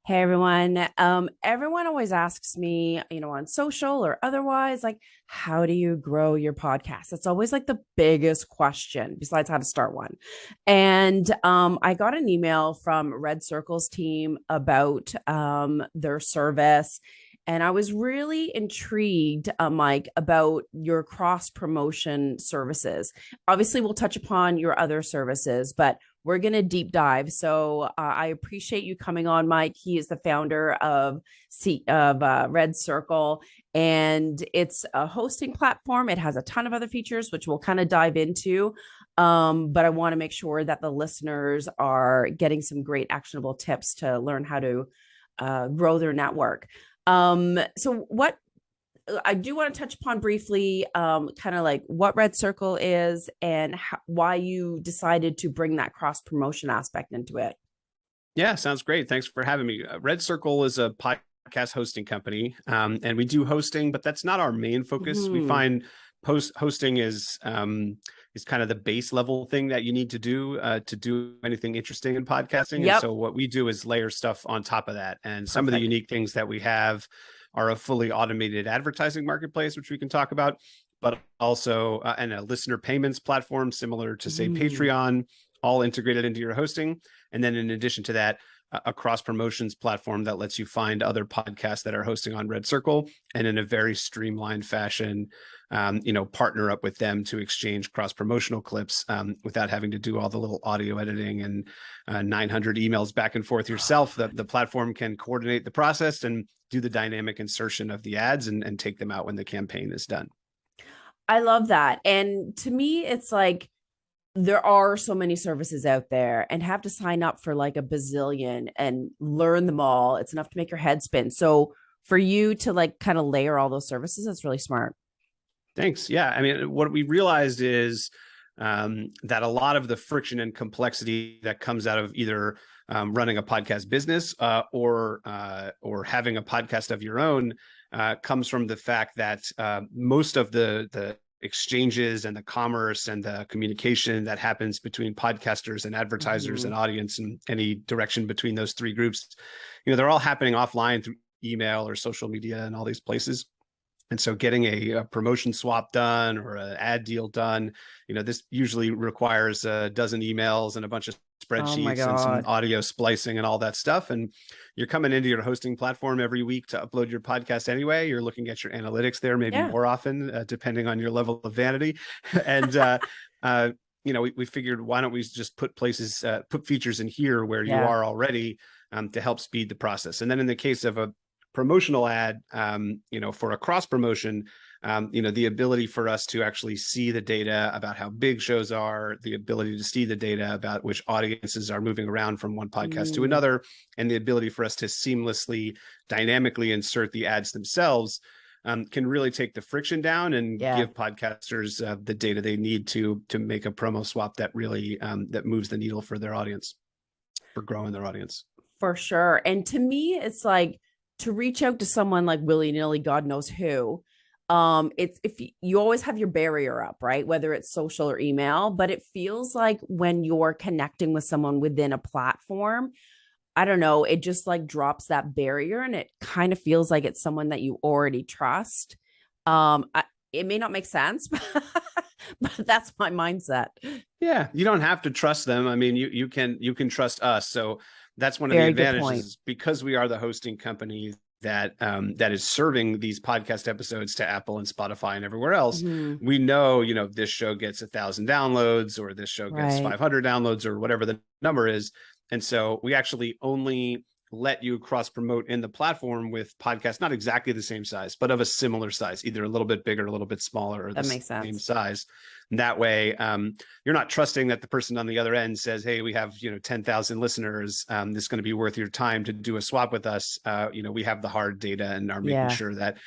Hey everyone. Everyone always asks me, on social or otherwise, like, how do you grow your podcast? It's always like the biggest question, besides how to start one. And I got an email from RedCircle's team about their service. And I was really intrigued, Mike, about your cross promotion services. Obviously, we'll touch upon your other services, but we're going to deep dive. So I appreciate you coming on, Mike. He is the founder of RedCircle, and it's a hosting platform. It has a ton of other features, which we'll kind of dive into. But I want to make sure that the listeners are getting some great actionable tips to learn how to grow their network. So what I do want to touch upon briefly, kind of like what RedCircle is and why you decided to bring that cross promotion aspect into it. Yeah, sounds great. Thanks for having me. RedCircle is a podcast hosting company, and we do hosting, but that's not our main focus. We find hosting is kind of the base level thing that you need to do anything interesting in podcasting. Yep. And so what we do is layer stuff on top of that. And some of the unique things that we have are a fully automated advertising marketplace, which we can talk about, but also and a listener payments platform similar to, say, Patreon, all integrated into your hosting. And then in addition to that, a cross promotions platform that lets you find other podcasts that are hosting on RedCircle, and in a very streamlined fashion, partner up with them to exchange cross promotional clips without having to do all the little audio editing and 900 emails back and forth yourself. The platform can coordinate the process and do the dynamic insertion of the ads and take them out when the campaign is done. I love that. And to me, it's like, there are so many services out there, and have to sign up for like a bazillion and learn them all. It's enough to make your head spin. So for you to like kind of layer all those services, that's really smart. Thanks. Yeah. I mean, what we realized is that a lot of the friction and complexity that comes out of either running a podcast business or having a podcast of your own comes from the fact that most of the exchanges and the commerce and the communication that happens between podcasters and advertisers and audience and any direction between those three groups, they're all happening offline through email or social media and all these places. And so getting a promotion swap done or an ad deal done, this usually requires a dozen emails and a bunch of spreadsheets and some audio splicing and all that stuff. And you're coming into your hosting platform every week to upload your podcast anyway. You're looking at your analytics there, maybe more often, depending on your level of vanity. And, we figured, why don't we just put features in here where you are already to help speed the process. And then in the case of a promotional ad, for a cross promotion, the ability for us to actually see the data about how big shows are, the ability to see the data about which audiences are moving around from one podcast to another, and the ability for us to seamlessly, dynamically insert the ads themselves can really take the friction down and give podcasters the data they need to make a promo swap that really that moves the needle for their audience, for growing their audience. For sure. And to me, it's like, to reach out to someone like willy-nilly, God knows who, it's if you always have your barrier up, right? Whether it's social or email, but it feels like when you're connecting with someone within a platform, I don't know, it just like drops that barrier, and it kind of feels like it's someone that you already trust. It may not make sense, but that's my mindset. Yeah, you don't have to trust them. I mean, you can trust us. So that's one of the advantages, because we are the hosting company that is serving these podcast episodes to Apple and Spotify and everywhere else. We know, this show gets 1,000 downloads, or this show gets 500 downloads, or whatever the number is. And so we actually only let you cross promote in the platform with podcasts not exactly the same size, but of a similar size, either a little bit bigger, a little bit smaller, or the same size. And that way, you're not trusting that the person on the other end says, hey, we have 10,000 listeners. This is going to be worth your time to do a swap with us. We have the hard data and are making sure that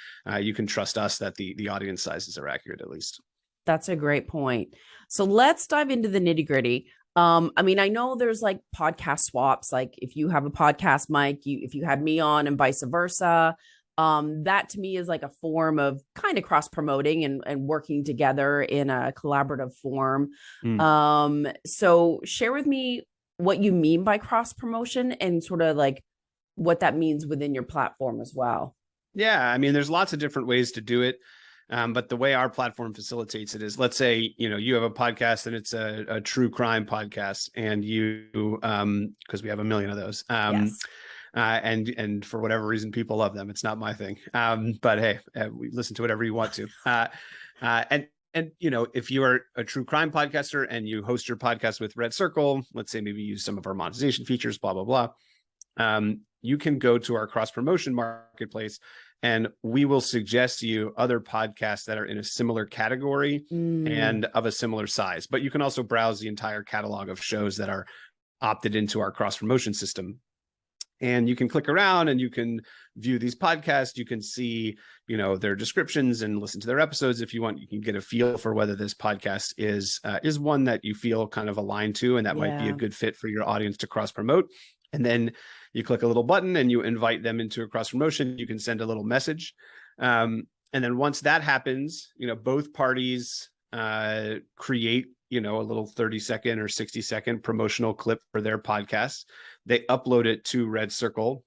you can trust us that the audience sizes are accurate, at least. That's a great point. So let's dive into the nitty gritty. I mean, I know there's like podcast swaps, like if you have a podcast, Mike, if you had me on and vice versa, that to me is like a form of kind of cross promoting and working together in a collaborative form. So share with me what you mean by cross promotion and sort of like what that means within your platform as well. Yeah, I mean, there's lots of different ways to do it. But the way our platform facilitates it is, let's say, you have a podcast and it's a true crime podcast, and because we have a million of those. Yes. And for whatever reason, people love them. It's not my thing. But hey, we listen to whatever you want to. And if you are a true crime podcaster and you host your podcast with RedCircle, let's say maybe use some of our monetization features, blah, blah, blah. You can go to our cross promotion marketplace, and we will suggest to you other podcasts that are in a similar category and of a similar size. But you can also browse the entire catalog of shows that are opted into our cross promotion system. And you can click around and you can view these podcasts. You can see, their descriptions and listen to their episodes. If you want, you can get a feel for whether this podcast is one that you feel kind of aligned to, and that might be a good fit for your audience to cross promote. And then you click a little button and you invite them into a cross promotion. You can send a little message. And then once that happens, both parties create, a little 30-second or 60-second promotional clip for their podcast. They upload it to RedCircle.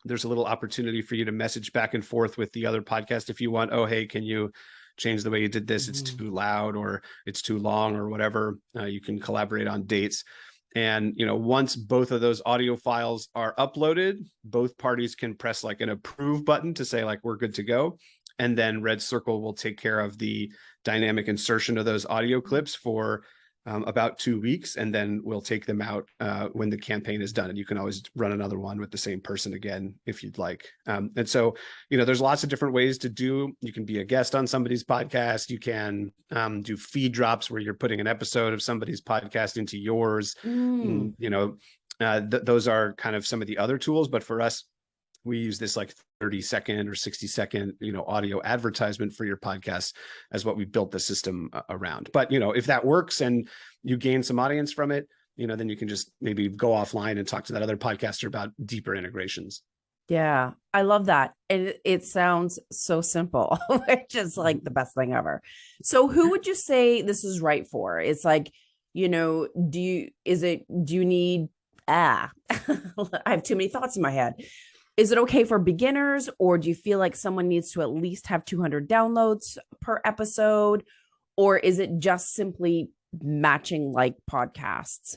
There's a little opportunity for you to message back and forth with the other podcast if you want. Oh, hey, can you change the way you did this? It's too loud, or it's too long, or whatever. You can collaborate on dates. And, once both of those audio files are uploaded, both parties can press like an approve button to say, like, we're good to go. And then RedCircle will take care of the dynamic insertion of those audio clips for about 2 weeks. And then we'll take them out when the campaign is done. And you can always run another one with the same person again, if you'd like. And so, there's lots of different ways to do. You can be a guest on somebody's podcast. You can do feed drops where you're putting an episode of somebody's podcast into yours. Those are kind of some of the other tools. But for us, we use this like 30-second or 60-second, audio advertisement for your podcast as what we built the system around. But, if that works and you gain some audience from it, then you can just maybe go offline and talk to that other podcaster about deeper integrations. Yeah, I love that. And it sounds so simple, which is like the best thing ever. So who would you say this is right for? It's like, do you need, I have too many thoughts in my head. Is it okay for beginners, or do you feel like someone needs to at least have 200 downloads per episode? Or is it just simply matching like podcasts?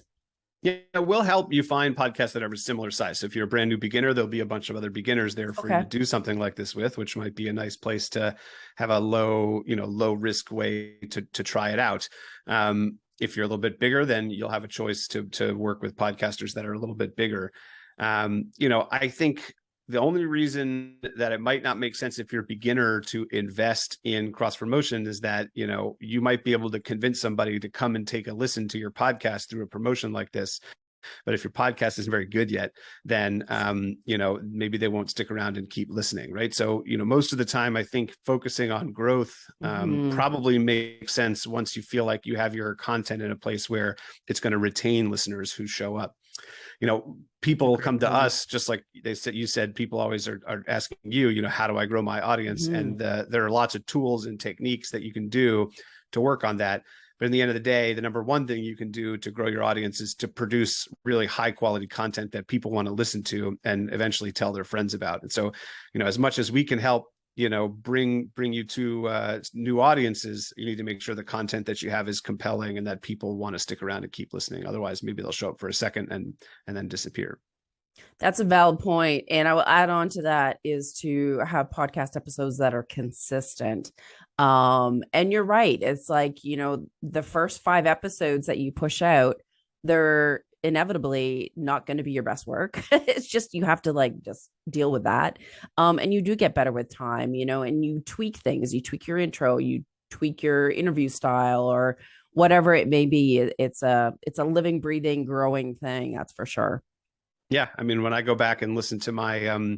Yeah, we'll help you find podcasts that are of a similar size. So if you're a brand new beginner, there'll be a bunch of other beginners there for you to do something like this with, which might be a nice place to have a low risk way to try it out. If you're a little bit bigger, then you'll have a choice to work with podcasters that are a little bit bigger. I think the only reason that it might not make sense if you're a beginner to invest in cross promotion is that, you might be able to convince somebody to come and take a listen to your podcast through a promotion like this. But if your podcast isn't very good yet, then, maybe they won't stick around and keep listening. Right. So, most of the time, I think focusing on growth probably makes sense once you feel like you have your content in a place where it's going to retain listeners who show up. People come to us, just like you said, people always are asking you, how do I grow my audience? And there are lots of tools and techniques that you can do to work on that. But in the end of the day, the number one thing you can do to grow your audience is to produce really high quality content that people want to listen to and eventually tell their friends about. And so, as much as we can help, bring you to new audiences, you need to make sure the content that you have is compelling and that people want to stick around and keep listening. Otherwise, maybe they'll show up for a second and then disappear. That's a valid point. And I will add on to that is to have podcast episodes that are consistent. And you're right. It's like, the first 5 episodes that you push out, they're inevitably not going to be your best work. It's just, you have to just deal with that. And you do get better with time, and you tweak things. You tweak your intro, you tweak your interview style, or whatever it may be. It's a living, breathing, growing thing. That's for sure. Yeah. I mean, when I go back and listen to my,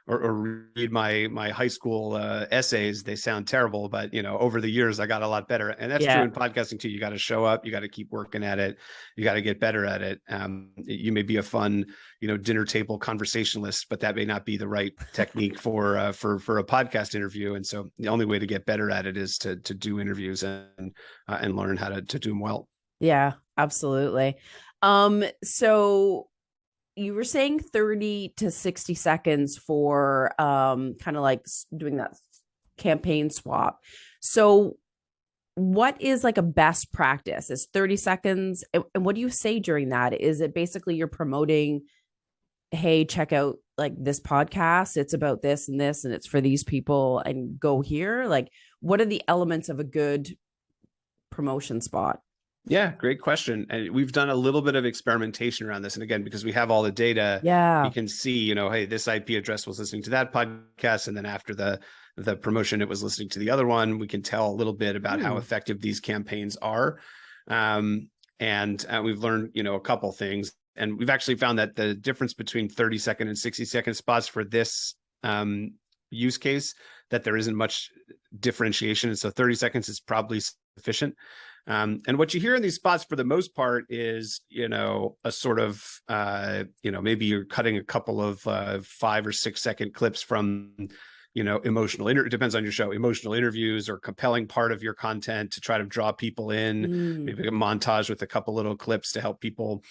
or read my high school essays, they sound terrible, but over the years I got a lot better. And that's true in podcasting too. You got to show up, you got to keep working at it, you got to get better at it. You may be a fun, dinner table conversationalist, but that may not be the right technique for a podcast interview. And so the only way to get better at it is to do interviews and learn how to do them well. Yeah, absolutely. So you were saying 30 to 60 seconds for kind of like doing that campaign swap. So what is like a best practice? Is 30 seconds? And what do you say during that? Is it basically you're promoting, hey, check out like this podcast, it's about this and this, and it's for these people, and go here? Like, what are the elements of a good promotion spot? Yeah, great question. And we've done a little bit of experimentation around this. And again, because we have all the data, we can see, you know, hey, this IP address was listening to that podcast. And then after the promotion, it was listening to the other one. We can tell a little bit about how effective these campaigns are. And we've learned, you know, a couple things. And we've actually found that the difference between 30-second and 60-second spots for this use case, that there isn't much differentiation. And so 30 seconds is probably sufficient. And what you hear in these spots for the most part is, you know, a sort of, you know, maybe you're cutting a couple of 5 or 6 second clips from, you know, it depends on your show, emotional interviews or compelling part of your content to try to draw people in, maybe a montage with a couple little clips to help people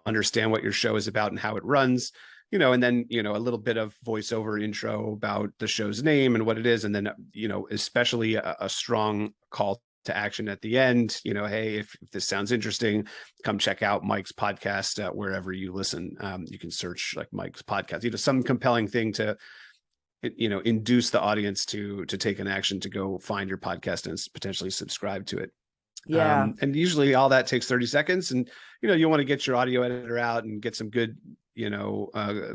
understand what your show is about and how it runs. You know, and then, you know, a little bit of voiceover intro about the show's name and what it is. And then, you know, especially a strong call to action at the end, you know, hey, if this sounds interesting, come check out Mike's podcast wherever you listen. You can search like Mike's podcast, you know, some compelling thing to, you know, induce the audience to take an action to go find your podcast and potentially subscribe to it. Yeah. And usually all that takes 30 seconds. And, you know, you want to get your audio editor out and get some good, you know,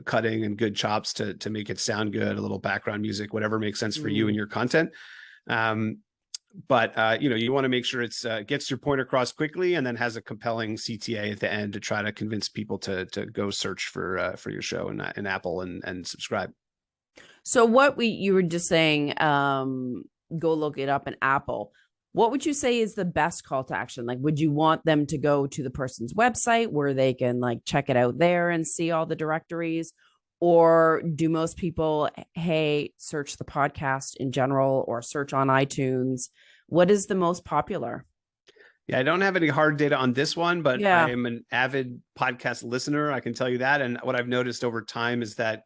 cutting and good chops to make it sound good, a little background music, whatever makes sense for you and your content. But you know, you want to make sure it's gets your point across quickly and then has a compelling CTA at the end to try to convince people to go search for your show in Apple and subscribe. So what you were just saying, go look it up in Apple. What would you say is the best call to action? Like, would you want them to go to the person's website where they can like check it out there and see all the directories? Or do most people, hey, search the podcast in general or search on iTunes? What is the most popular? Yeah, I don't have any hard data on this one, but Yeah. I am an avid podcast listener. I can tell you that. And what I've noticed over time is that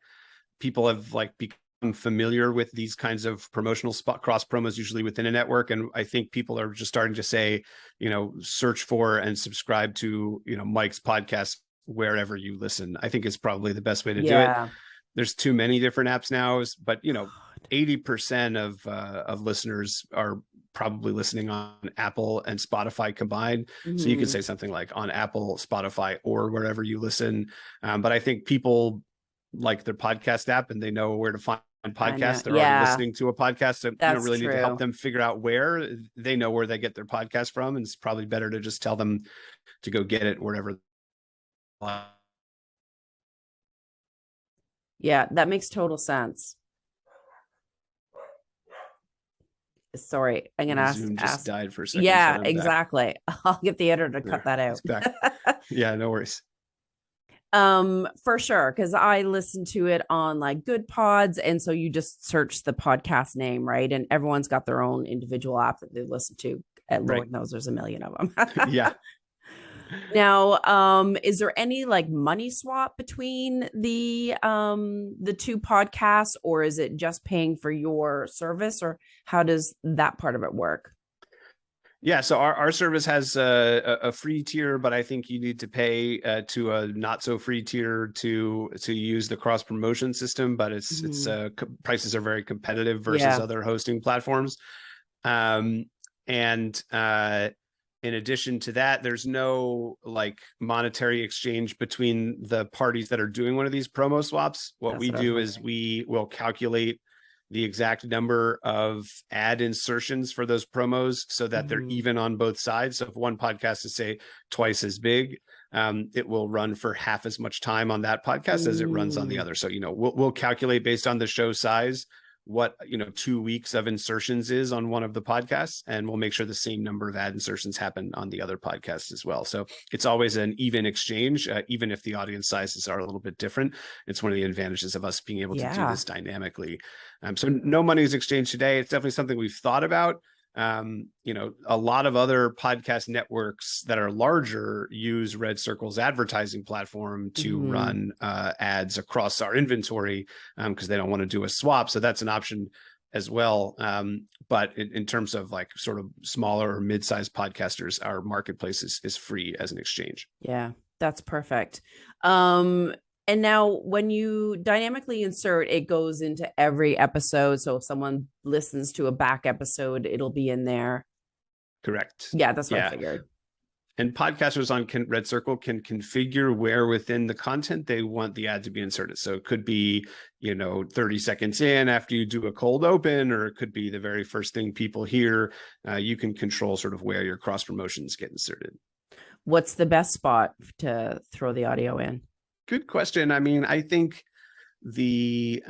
people have like become familiar with these kinds of promotional spot cross promos, usually within a network. And I think people are just starting to say, you know, search for and subscribe to, you know, Mike's podcast wherever you listen. I think is probably the best way to do it. There's too many different apps now, but you know, 80% of listeners are probably listening on Apple and Spotify combined. So you could say something like on Apple, Spotify, or wherever you listen. But I think people like their podcast app and they know where to find podcasts. They're already listening to a podcast. So you don't really need to help them figure out where. They know where they get their podcast from. And it's probably better to just tell them to go get it wherever. Yeah, that makes total sense. Sorry, I'm gonna ask. Zoom just died for a second. Yeah, exactly. I'll get the editor to cut that out. Yeah, no worries. For sure, because I listen to it on like Good Pods, and so you just search the podcast name, right? And everyone's got their own individual app that they listen to. And Lord knows there's a million of them. Yeah. Now, is there any like money swap between the two podcasts, or is it just paying for your service, or how does that part of it work? Yeah, so our service has a free tier, but I think you need to pay to a not so free tier to use the cross promotion system. But it's prices are very competitive versus other hosting platforms, in addition to that, there's no like monetary exchange between the parties that are doing one of these promo swaps. What we do is we will calculate the exact number of ad insertions for those promos so that they're even on both sides. So if one podcast is, say, twice as big, it will run for half as much time on that podcast as it runs on the other. So, you know, we'll calculate based on the show size what, you know, 2 weeks of insertions is on one of the podcasts, and we'll make sure the same number of ad insertions happen on the other podcasts as well. So it's always an even exchange, even if the audience sizes are a little bit different. It's one of the advantages of us being able to do this dynamically. So no money is exchanged today. It's definitely something we've thought about. A lot of other podcast networks that are larger use RedCircle's advertising platform to run ads across our inventory because they don't want to do a swap. So that's an option as well. But in terms of like sort of smaller or mid-sized podcasters, our marketplace is free as an exchange. Yeah, that's perfect. And now when you dynamically insert, it goes into every episode. So if someone listens to a back episode, it'll be in there. Correct. Yeah, that's what I figured. And podcasters on RedCircle can configure where within the content they want the ad to be inserted. So it could be, 30 seconds in after you do a cold open, or it could be the very first thing people hear. You can control sort of where your cross promotions get inserted. What's the best spot to throw the audio in? Good question. I mean, I think the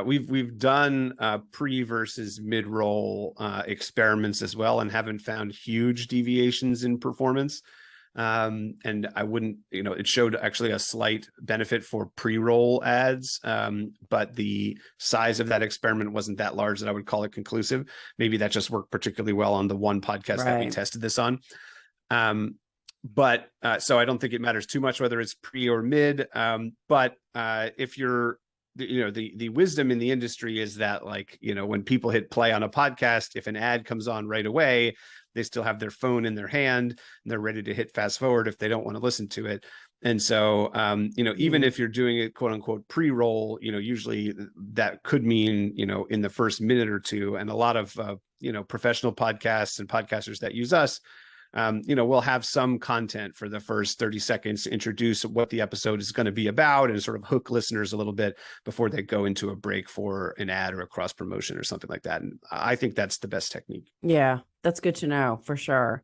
we've done pre versus mid roll experiments as well, and haven't found huge deviations in performance. And I wouldn't, it showed actually a slight benefit for pre-roll ads, but the size of that experiment wasn't that large that I would call it conclusive. Maybe that just worked particularly well on the one podcast that we tested this on. So I don't think it matters too much whether it's pre or mid. But if you're, the wisdom in the industry is that, like, when people hit play on a podcast, if an ad comes on right away, they still have their phone in their hand and they're ready to hit fast forward if they don't want to listen to it. And so, even if you're doing it, quote unquote, pre-roll, usually that could mean, in the first minute or two. And a lot of, professional podcasts and podcasters that use us, we'll have some content for the first 30 seconds to introduce what the episode is going to be about and sort of hook listeners a little bit before they go into a break for an ad or a cross promotion or something like that. And I think that's the best technique. Yeah, that's good to know for sure.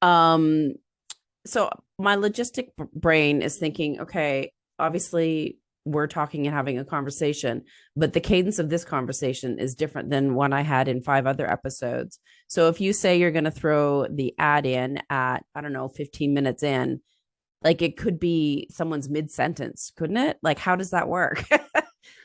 So my logistic brain is thinking, okay, obviously we're talking and having a conversation, but the cadence of this conversation is different than one I had in 5 other episodes. So if you say you're going to throw the ad in at, 15 minutes in, like, it could be someone's mid-sentence, couldn't it? Like, how does that work?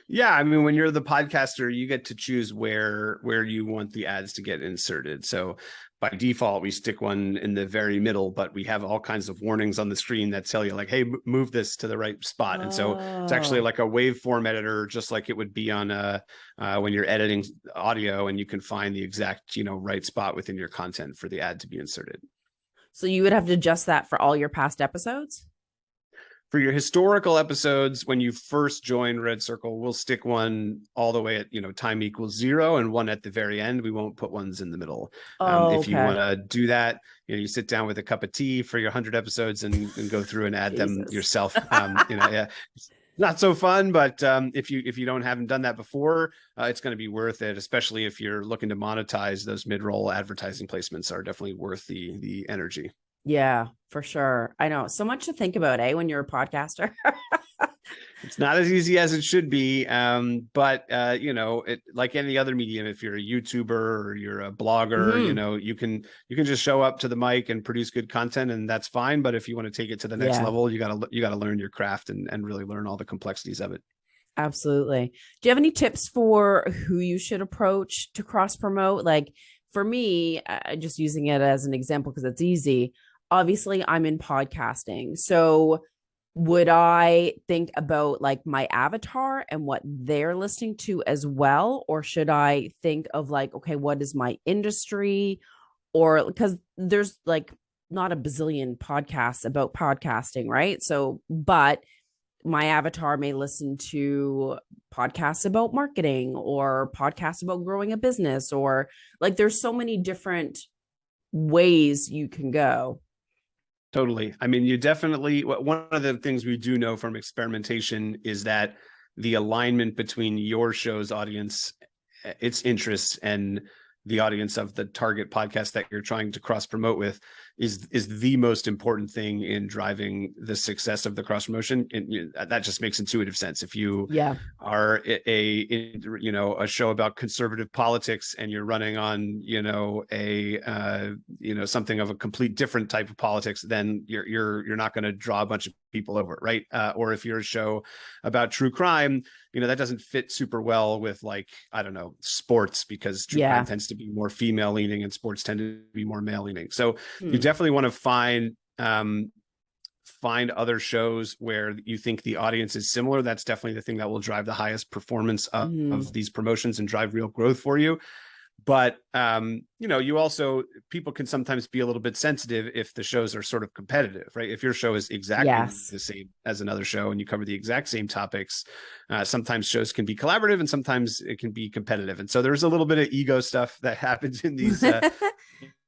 Yeah, I mean, when you're the podcaster, you get to choose where you want the ads to get inserted. So by default, we stick one in the very middle, but we have all kinds of warnings on the screen that tell you, like, hey, move this to the right spot. And so it's actually like a waveform editor, just like it would be on when you're editing audio, and you can find the exact, right spot within your content for the ad to be inserted. So you would have to adjust that for all your past episodes? For your historical episodes, when you first join RedCircle, we'll stick one all the way at, time equals 0 and one at the very end. We won't put ones in the middle. If you want to do that, you sit down with a cup of tea for your 100 episodes and go through and add them yourself. It's not so fun, but if you haven't done that before, it's going to be worth it, especially if you're looking to monetize. Those mid-roll advertising placements are definitely worth the energy. Yeah, for sure. I know. So much to think about, when you're a podcaster. It's not as easy as it should be. But like any other medium, if you're a YouTuber or you're a blogger, you can just show up to the mic and produce good content, and that's fine. But if you want to take it to the next level, you gotta learn your craft and really learn all the complexities of it. Absolutely. Do you have any tips for who you should approach to cross promote? Like, for me, just using it as an example because it's easy. Obviously, I'm in podcasting. So would I think about, like, my avatar and what they're listening to as well? Or should I think of, like, okay, what is my industry? Or because there's, like, not a bazillion podcasts about podcasting, right? So, but my avatar may listen to podcasts about marketing or podcasts about growing a business, or, like, there's so many different ways you can go. Totally. I mean, you definitely, one of the things we do know from experimentation is that the alignment between your show's audience, its interests, and the audience of the target podcast that you're trying to cross promote with is the most important thing in driving the success of the cross promotion. And that just makes intuitive sense. If you are a show about conservative politics and you're running on something of a complete different type of politics, then you're not going to draw a bunch of people over, right? Or if you're a show about true crime, that doesn't fit super well with, like, I don't know, sports, because true crime tends to be more female leaning and sports tend to be more male leaning. So you definitely want to find other shows where you think the audience is similar. That's definitely the thing that will drive the highest performance of these promotions and drive real growth for you. But, you also, people can sometimes be a little bit sensitive if the shows are sort of competitive, right? If your show is exactly the same as another show and you cover the exact same topics, sometimes shows can be collaborative and sometimes it can be competitive. And so there's a little bit of ego stuff that happens in these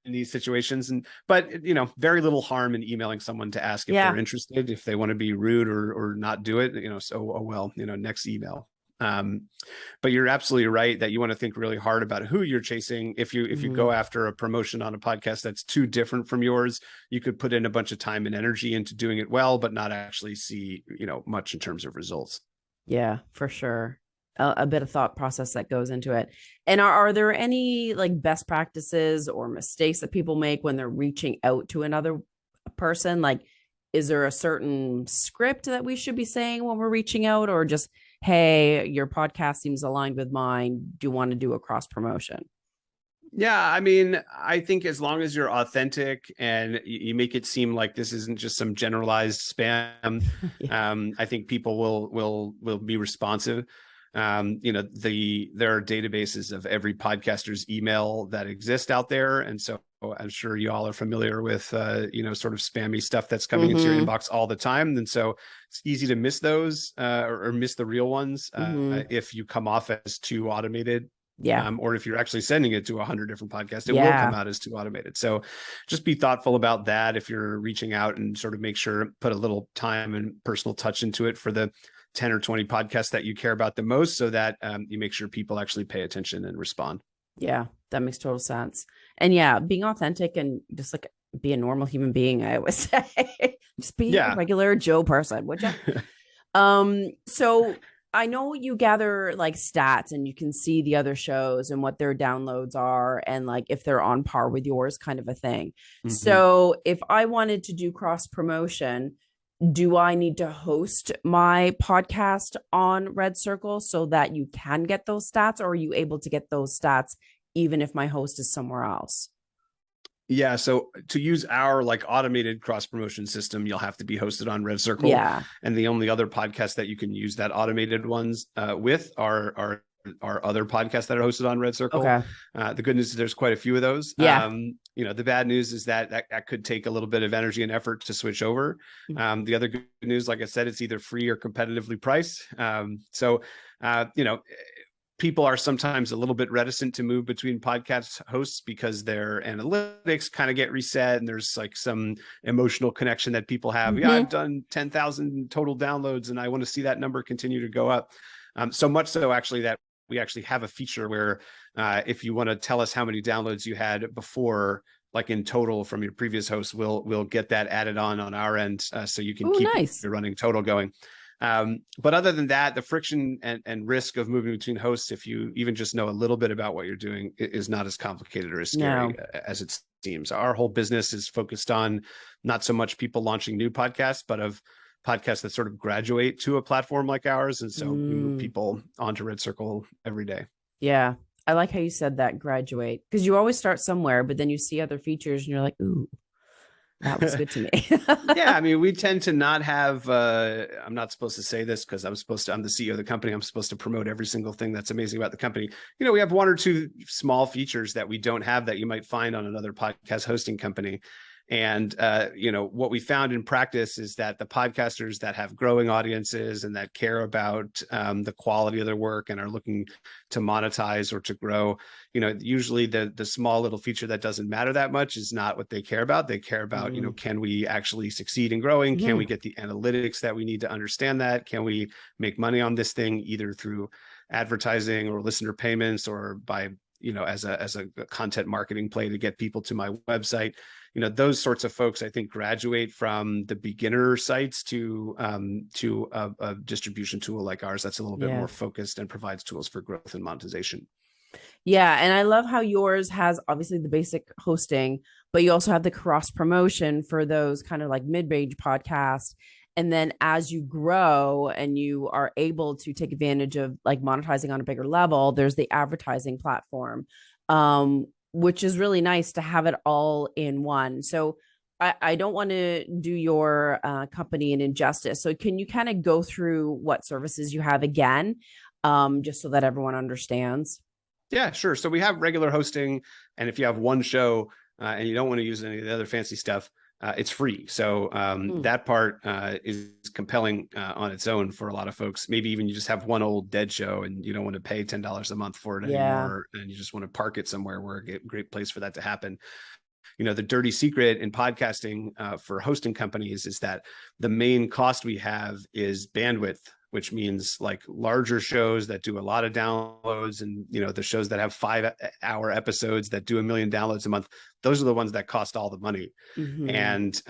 in these situations. But very little harm in emailing someone to ask if they're interested. If they want to be rude or not do it, next email. But you're absolutely right that you want to think really hard about who you're chasing. If you go after a promotion on a podcast that's too different from yours, you could put in a bunch of time and energy into doing it well, but not actually see, much in terms of results. Yeah, for sure. A bit of thought process that goes into it. And are there any like best practices or mistakes that people make when they're reaching out to another person? Like, is there a certain script that we should be saying when we're reaching out, or just, hey, your podcast seems aligned with mine, do you want to do a cross promotion? Yeah, I mean, I think as long as you're authentic and you make it seem like this isn't just some generalized spam, I think people will be responsive. There are databases of every podcaster's email that exist out there, and so I'm sure you all are familiar with sort of spammy stuff that's coming into your inbox all the time. And so it's easy to miss those or miss the real ones if you come off as too automated. Or if you're actually sending it to 100 different podcasts, it will come out as too automated. So just be thoughtful about that if you're reaching out, and sort of make sure, put a little time and personal touch into it for the 10 or 20 podcasts that you care about the most, so that you make sure people actually pay attention and respond. Yeah, that makes total sense. And being authentic and just like be a normal human being, I always say. Just be a regular Joe person, would you? So I know you gather like stats and you can see the other shows and what their downloads are and like if they're on par with yours, kind of a thing. So if I wanted to do cross promotion, do I need to host my podcast on RedCircle so that you can get those stats, or are you able to get those stats even if my host is somewhere else? Yeah, so to use our like automated cross promotion system, you'll have to be hosted on RedCircle. Yeah, and the only other podcasts that you can use that automated ones with are other podcasts that are hosted on RedCircle. Okay. The good news is there's quite a few of those. Yeah. The bad news is that could take a little bit of energy and effort to switch over. The other good news, like I said, it's either free or competitively priced. People are sometimes a little bit reticent to move between podcast hosts because their analytics kind of get reset, and there's like some emotional connection that people have. Yeah, I've done 10,000 total downloads and I want to see that number continue to go up. So much so actually that we actually have a feature where if you want to tell us how many downloads you had before, like in total from your previous host, we'll get that added on our end, so you can keep your running total going. But other than that, the friction and risk of moving between hosts, if you even just know a little bit about what you're doing, is not as complicated or as scary as it seems. Our whole business is focused on not so much people launching new podcasts, but of podcasts that sort of graduate to a platform like ours. And so we move people onto RedCircle every day. Yeah. I like how you said that, graduate, because you always start somewhere, but then you see other features and you're like, ooh, that was good to me. Yeah, I mean, we tend to not have, I'm not supposed to say this because I'm the CEO of the company. I'm supposed to promote every single thing that's amazing about the company. We have one or two small features that we don't have that you might find on another podcast hosting company. And, what we found in practice is that the podcasters that have growing audiences and that care about the quality of their work and are looking to monetize or to grow, usually the small little feature that doesn't matter that much is not what they care about. They care about, can we actually succeed in growing? Can we get the analytics that we need to understand that? Can we make money on this thing, either through advertising or listener payments or by, as a content marketing play to get people to my website? those sorts of folks, I think, graduate from the beginner sites to a distribution tool like ours that's a little bit more focused and provides tools for growth and monetization. Yeah. And I love how yours has obviously the basic hosting, but you also have the cross promotion for those kind of like mid-range podcasts. And then as you grow and you are able to take advantage of like monetizing on a bigger level, there's the advertising platform, which is really nice to have it all in one. So I don't want to do your company an injustice. So can you kind of go through what services you have again, just so that everyone understands? Yeah, sure. So we have regular hosting, and if you have one show and you don't want to use any of the other fancy stuff, it's free. So that part is compelling on its own for a lot of folks. Maybe even you just have one old dead show and you don't want to pay $10 a month for it anymore, and you just want to park it somewhere where a great place for that to happen. The dirty secret in podcasting for hosting companies is that the main cost we have is bandwidth, which means like larger shows that do a lot of downloads, and the shows that have 5-hour episodes that do 1 million downloads a month, those are the ones that cost all the money. And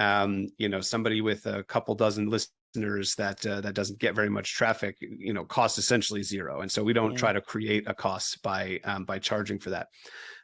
somebody with a couple dozen listeners that doesn't get very much traffic, costs essentially zero. And so we don't try to create a cost by charging for that.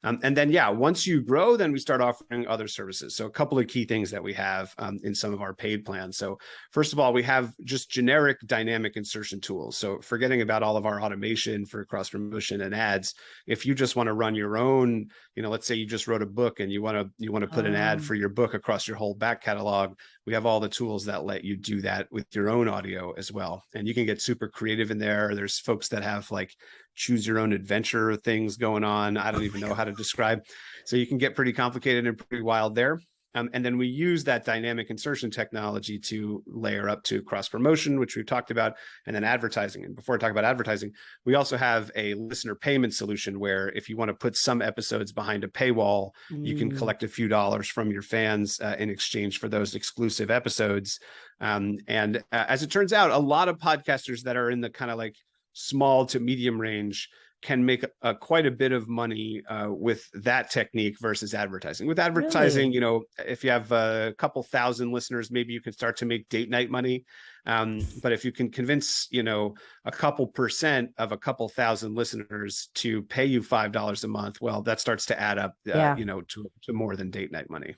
And then, once you grow, then we start offering other services. So a couple of key things that we have in some of our paid plans. So first of all, we have just generic dynamic insertion tools. So forgetting about all of our automation for cross promotion and ads, if you just want to run your own, let's say you just wrote a book and you want to put an ad for your book across your whole back catalog, we have all the tools that let you do that with your own audio as well. And you can get super creative in there. There's folks that have like choose your own adventure things going on. I don't even know how to describe. So you can get pretty complicated and pretty wild there. And then we use that dynamic insertion technology to layer up to cross promotion, which we've talked about, and then advertising. And before I talk about advertising, we also have a listener payment solution where if you want to put some episodes behind a paywall, you can collect a few dollars from your fans in exchange for those exclusive episodes. And as it turns out, a lot of podcasters that are in the kind of like small to medium range can make quite a bit of money with that technique versus advertising. With advertising, really? If you have a couple thousand listeners, maybe you can start to make date night money. But if you can convince, a couple percent of a couple thousand listeners to pay you $5 a month, well, that starts to add up, to more than date night money.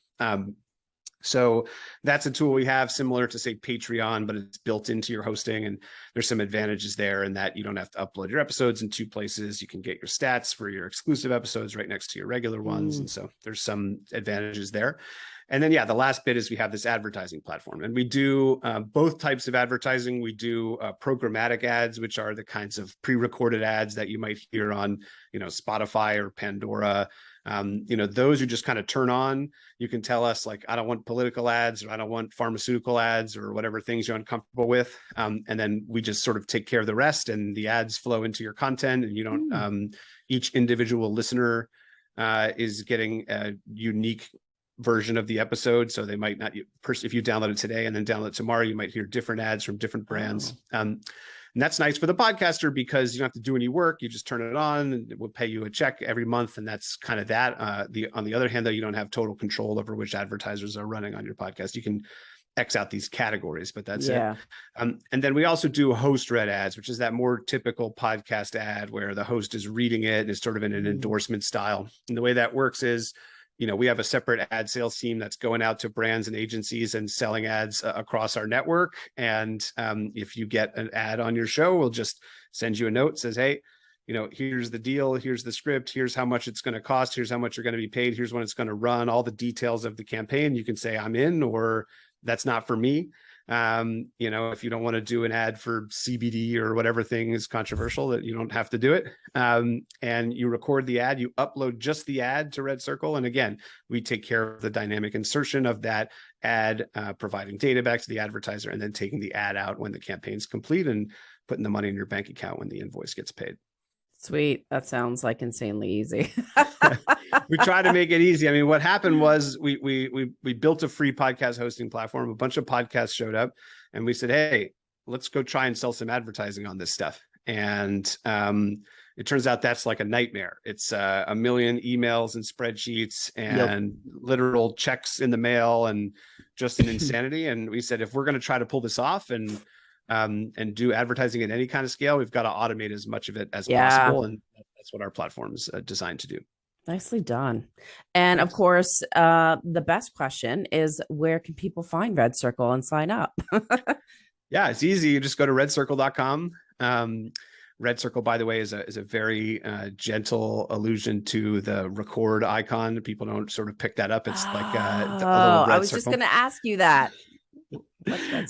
So that's a tool we have similar to, say, Patreon, but it's built into your hosting. And there's some advantages there in that you don't have to upload your episodes in 2 places. You can get your stats for your exclusive episodes right next to your regular ones. And so there's some advantages there. And then, the last bit is we have this advertising platform, and we do both types of advertising. We do programmatic ads, which are the kinds of pre-recorded ads that you might hear on, Spotify or Pandora. Those you just kind of turn on. You can tell us like, I don't want political ads, or I don't want pharmaceutical ads, or whatever things you're uncomfortable with. And then we just sort of take care of the rest, and the ads flow into your content, and you don't, each individual listener is getting a unique version of the episode. So they might not, if you download it today and then download it tomorrow, you might hear different ads from different brands. And that's nice for the podcaster because you don't have to do any work. You just turn it on and it will pay you a check every month. And that's kind of that. On the other hand, though, you don't have total control over which advertisers are running on your podcast. You can X out these categories, but that's it. And then we also do host read ads, which is that more typical podcast ad where the host is reading it and is sort of in an endorsement style. And the way that works is, we have a separate ad sales team that's going out to brands and agencies and selling ads across our network. And if you get an ad on your show, we'll just send you a note, says, hey, here's the deal, here's the script, here's how much it's going to cost, here's how much you're going to be paid, here's when it's going to run, all the details of the campaign. You can say I'm in, or that's not for me. If you don't want to do an ad for CBD or whatever thing is controversial, that you don't have to do it. And you record the ad, you upload just the ad to RedCircle. And again, we take care of the dynamic insertion of that ad, providing data back to the advertiser, and then taking the ad out when the campaign's complete and putting the money in your bank account when the invoice gets paid. Sweet. That sounds like insanely easy. We try to make it easy. I mean, what happened was we built a free podcast hosting platform. A bunch of podcasts showed up, and we said, hey, let's go try and sell some advertising on this stuff. And it turns out that's like a nightmare. It's a million emails and spreadsheets and literal checks in the mail and just an insanity. And we said, if we're going to try to pull this off and do advertising at any kind of scale, we've got to automate as much of it as possible. And that's what our platform's designed to do. Nicely done. And of course, the best question is, where can people find RedCircle and sign up? Yeah, it's easy. You just go to redcircle.com. RedCircle, by the way, is a very gentle allusion to the record icon. People don't sort of pick that up. It's like a little red I was just going to ask you that.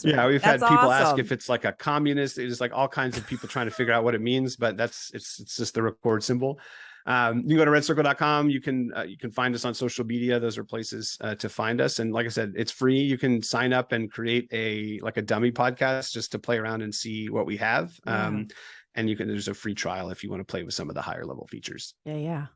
Yeah, we've had people ask if it's like a communist. It's like all kinds of people trying to figure out what it means, but it's just the record symbol. You can go to redcircle.com. You can find us on social media. Those are places to find us. And like I said, it's free. You can sign up and create a dummy podcast just to play around and see what we have. And there's a free trial if you want to play with some of the higher level features. Yeah.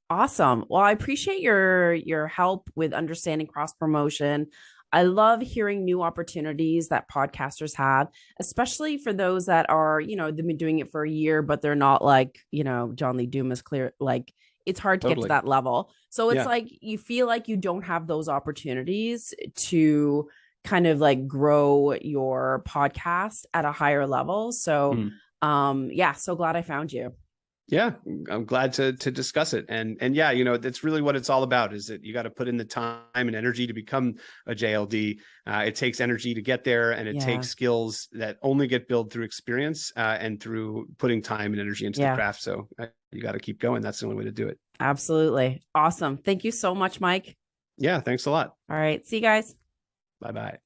Awesome. Well, I appreciate your help with understanding cross promotion. I love hearing new opportunities that podcasters have, especially for those that are, they've been doing it for a year, but they're not like, John Lee Dumas clear. Like, it's hard to get to that level. So it's like, you feel like you don't have those opportunities to kind of like grow your podcast at a higher level. So, so glad I found you. Yeah, I'm glad to discuss it. And yeah, that's really what it's all about, is that you got to put in the time and energy to become a JLD. It takes energy to get there, and it takes skills that only get built through experience and through putting time and energy into the craft. So you got to keep going. That's the only way to do it. Absolutely. Awesome. Thank you so much, Mike. Yeah, thanks a lot. All right. See you guys. Bye-bye.